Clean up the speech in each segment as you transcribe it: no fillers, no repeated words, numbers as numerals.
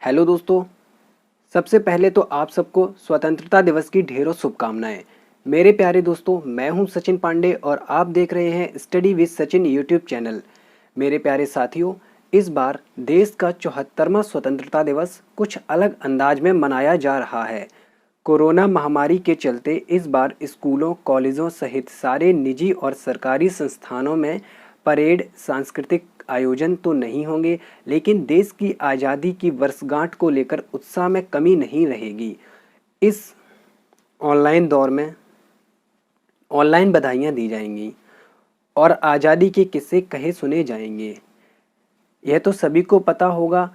Hello दोस्तों, सबसे पहले तो आप सबको स्वतंत्रता दिवस की ढेरों शुभकामनाएं। मेरे प्यारे दोस्तों, मैं हूं सचिन पांडे और आप देख रहे हैं study with Sachin YouTube channel. मेरे प्यारे साथियों, इस बार देश का 74वां स्वतंत्रता दिवस कुछ अलग अंदाज में मनाया जा रहा है। कोरोना महामारी के चलते इस बार स्कूलों, कॉलेजों सहित सारे निजी और सरकारी संस्थानों में परेड, सांस्कृतिक आयोजन तो नहीं होंगे, लेकिन देश की आज़ादी की वर्षगांठ को लेकर उत्साह में कमी नहीं रहेगी। इस ऑनलाइन दौर में ऑनलाइन बधाइयाँ दी जाएंगी और आज़ादी के किस्से कहे सुने जाएंगे। यह तो सभी को पता होगा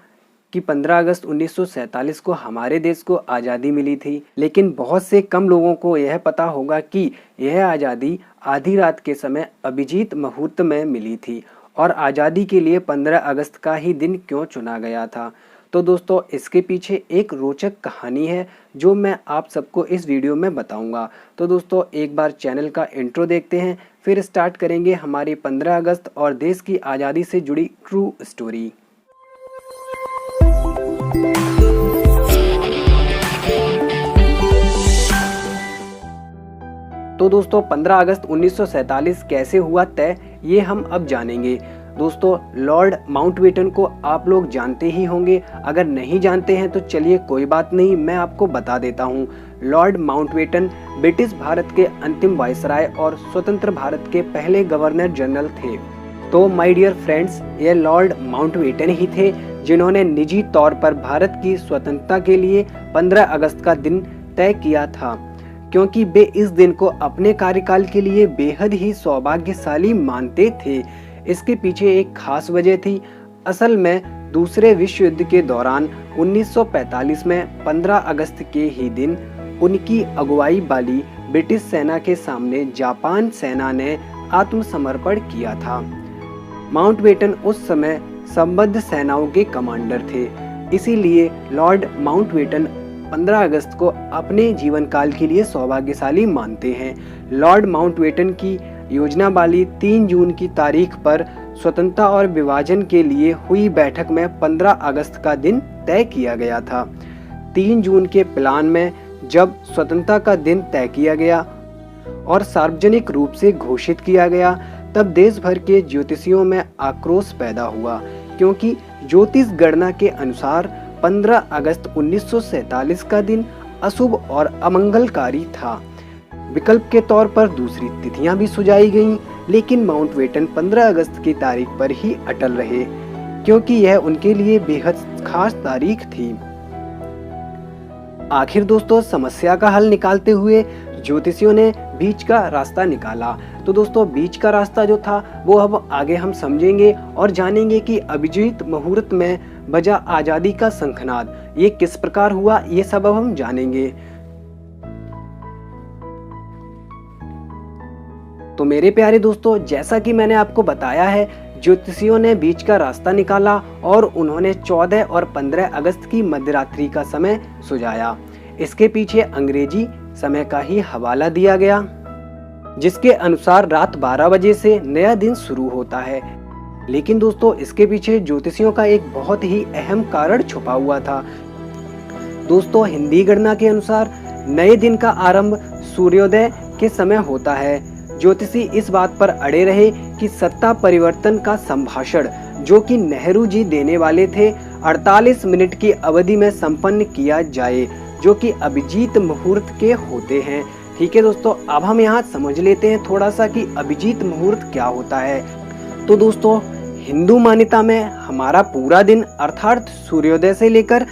कि 15 अगस्त 1947 को हमारे देश को आज़ादी मिली थी, लेकिन बहुत से कम लोगों को यह पता होगा कि यह आज़ादी आधी रात के समय अभिजीत मुहूर्त में मिली थी और आज़ादी के लिए 15 अगस्त का ही दिन क्यों चुना गया था। तो दोस्तों, इसके पीछे एक रोचक कहानी है जो मैं आप सबको इस वीडियो में बताऊंगा। तो दोस्तों, एक बार चैनल का इंट्रो देखते हैं, फिर स्टार्ट करेंगे हमारी 15 अगस्त और देश की आज़ादी से जुड़ी ट्रू स्टोरी। तो दोस्तों, 15 अगस्त 1947 कैसे हुआ तय, ये हम अब जानेंगे। दोस्तों, लॉर्ड माउंटबेटन को आप लोग जानते ही होंगे। अगर नहीं जानते हैं तो चलिए कोई बात नहीं, मैं आपको बता देता हूँ। लॉर्ड माउंटबेटन ब्रिटिश भारत के अंतिम वायसराय और स्वतंत्र भारत के पहले गवर्नर जनरल थे। तो माय डियर फ्रेंड्स, ये लॉर्ड माउंटबेटन ही थे जिन्होंने निजी तौर पर भारत की स्वतंत्रता के लिए 15 अगस्त का दिन तय किया था, क्योंकि वे इस दिन को अपने कार्यकाल के लिए बेहद ही सौभाग्यशाली मानते थे। इसके पीछे एक खास वजह थी। असल में दूसरे विश्व युद्ध के दौरान 1945 में 15 अगस्त के ही दिन उनकी अगुवाई वाली ब्रिटिश सेना के सामने जापान सेना ने आत्मसमर्पण किया था। माउंटबेटन उस समय संबद्ध सेनाओं के कमांडर थे, इसीलिए लॉर्ड माउंटबेटन 15 अगस्त को अपने जीवन काल के लिए सौभाग्यशाली मानते हैं। लॉर्ड माउंटबेटन की योजना वाली 3 जून की तारीख पर स्वतंत्रता और विभाजन के लिए हुई बैठक में 15 अगस्त का दिन तय किया गया था। 3 जून के प्लान में जब स्वतंत्रता का दिन तय किया गया और सार्वजनिक रूप से घोषित किया गया, तब देश भर के ज्योतिषियों में आक्रोश पैदा हुआ, क्योंकि ज्योतिष गणना के अनुसार 15 अगस्त 1947 का दिन अशुभ और अमंगलकारी था। विकल्प के तौर पर दूसरी तिथियां भी सुझाई गईं, लेकिन माउंटबेटन 15 अगस्त की तारीख पर ही अटल रहे, क्योंकि यह उनके लिए बेहद खास तारीख थी। आखिर दोस्तों, समस्या का हल निकालते हुए ज्योतिषियों ने बीच का रास्ता निकाला। तो दोस्तों, बीच का रास्ता जो था वो अब आगे हम समझेंगे और जानेंगे कि अभिजीत मुहूर्त में बजा आजादी का शंखनाद ये किस प्रकार हुआ, ये सब अब हम जानेंगे। तो मेरे प्यारे दोस्तों, जैसा कि मैंने आपको बताया है, ज्योतिषियों ने बीच का रास्ता निकाला और उन्होंने 14 और 15 अगस्त की मध्यरात्रि का समय सुझाया। इसके पीछे अंग्रेजी समय का ही हवाला दिया गया, जिसके अनुसार रात 12 बजे से नया दिन शुरू होता है। लेकिन दोस्तों, इसके पीछे ज्योतिषियों का एक बहुत ही अहम कारण छुपा हुआ था। दोस्तों, हिंदी गणना के अनुसार नए दिन का आरंभ सूर्योदय के समय होता है। ज्योतिषी इस बात पर अड़े रहे कि सत्ता परिवर्तन का संभाषण, जो कि नेहरू जी देने वाले थे, 48 मिनट की अवधि में संपन्न किया जाए, जो कि अभिजीत मुहूर्त के होते हैं। ठीक है दोस्तों, अब हम यहाँ समझ लेते हैं थोड़ा सा कि अभिजीत मुहूर्त क्या होता है। तो दोस्तों, हिंदू मान्यता में हमारा पूरा दिन अर्थात सूर्योदय से लेकर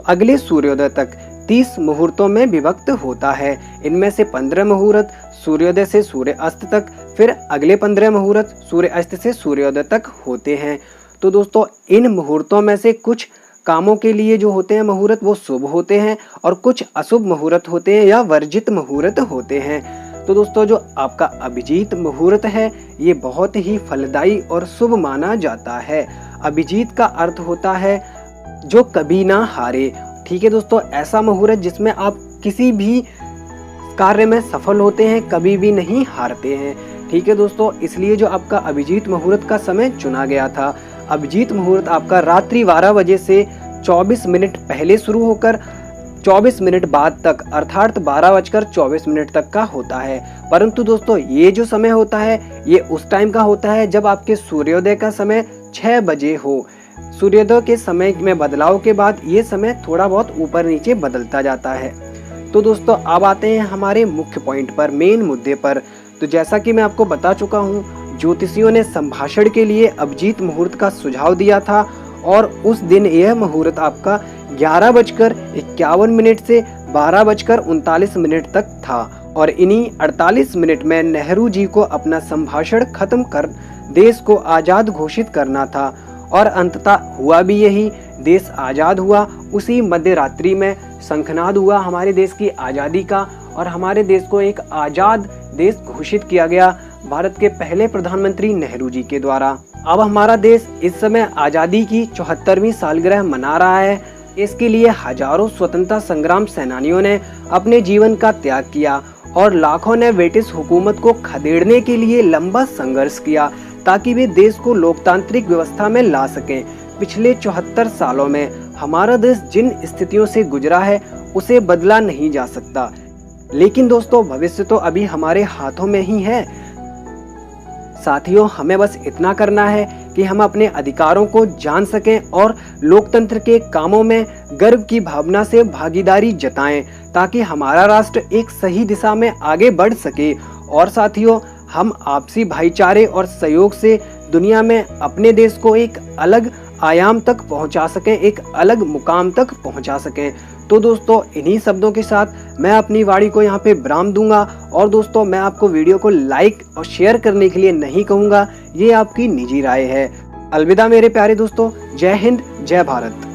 अगले सूर्योदय तक 30 मुहूर्तों में विभक्त होता है। इनमें से 15 मुहूर्त सूर्योदय से सूर्य अस्त तक, फिर अगले 15 मुहूर्त सूर्य अस्त से सूर्योदय तक होते हैं। तो दोस्तों, इन मुहूर्तों में से कुछ कामों के लिए जो होते हैं मुहूर्त वो शुभ होते हैं और कुछ अशुभ मुहूर्त होते हैं या वर्जित मुहूर्त होते हैं। तो दोस्तों, जो आपका अभिजीत मुहूर्त है ये बहुत ही फलदायी और शुभ माना जाता है। अभिजीत का अर्थ होता है जो कभी ना हारे। ठीक है दोस्तों, ऐसा मुहूर्त जिसमें आप किसी भी कार्य में सफल होते हैं, कभी भी नहीं हारते हैं। ठीक है दोस्तों, इसलिए जो आपका अभिजीत मुहूर्त का समय चुना गया था। अभिजीत मुहूर्त आपका रात्रि 12 बजे से 24 मिनट पहले शुरू होकर 24 मिनट बाद तक अर्थात 12:24 तक का होता है। परंतु दोस्तों ये जो समय होता है ये उस टाइम का होता है जब आपके सूर्योदय का समय 6 बजे हो। सूर्योदय के समय में बदलाव के बाद ये समय थोड़ा बहुत ऊपर नीचे बदलता जाता है। तो दोस्तों अब आते हैं हमारे मुख्य पॉइंट पर, मेन मुद्दे पर। तो जैसा कि मैं आपको बता चुका हूँ, ज्योतिषियों ने संभाषण के लिए अभिजीत मुहूर्त का सुझाव दिया था और उस दिन यह मुहूर्त आपका 11:51 से 12:39 तक था और इन्हीं 48 मिनट में नेहरू जी को अपना संभाषण खत्म कर देश को आजाद घोषित करना था और अंततः हुआ भी यही। देश आजाद हुआ। उसी मध्य रात्रि में शंखनाद हुआ हमारे देश की आजादी का और हमारे देश को एक आजाद देश घोषित किया गया भारत के पहले प्रधानमंत्री नेहरू जी के द्वारा। अब हमारा देश इस समय आजादी की 74वीं सालगिरह मना रहा है। इसके लिए हजारों स्वतंत्रता संग्राम सेनानियों ने अपने जीवन का त्याग किया और लाखों ने ब्रिटिश हुकूमत को खदेड़ने के लिए लंबा संघर्ष किया ताकि वे देश को लोकतांत्रिक व्यवस्था में ला सकें। पिछले 74 सालों में हमारा देश जिन स्थितियों से गुजरा है उसे बदला नहीं जा सकता, लेकिन दोस्तों भविष्य तो अभी हमारे हाथों में ही है। साथियों हमें बस इतना करना है कि हम अपने अधिकारों को जान सकें और लोकतंत्र के कामों में गर्व की भावना से भागीदारी जताएं ताकि हमारा राष्ट्र एक सही दिशा में आगे बढ़ सके। और साथियों हम आपसी भाईचारे और सहयोग से दुनिया में अपने देश को एक अलग आयाम तक पहुंचा सकें, एक अलग मुकाम तक पहुंचा सकें। तो दोस्तों इन्हीं शब्दों के साथ मैं अपनी वाणी को यहाँ पे विराम दूंगा और दोस्तों मैं आपको वीडियो को लाइक और शेयर करने के लिए नहीं कहूँगा, ये आपकी निजी राय है। अलविदा मेरे प्यारे दोस्तों, जय हिंद जय भारत।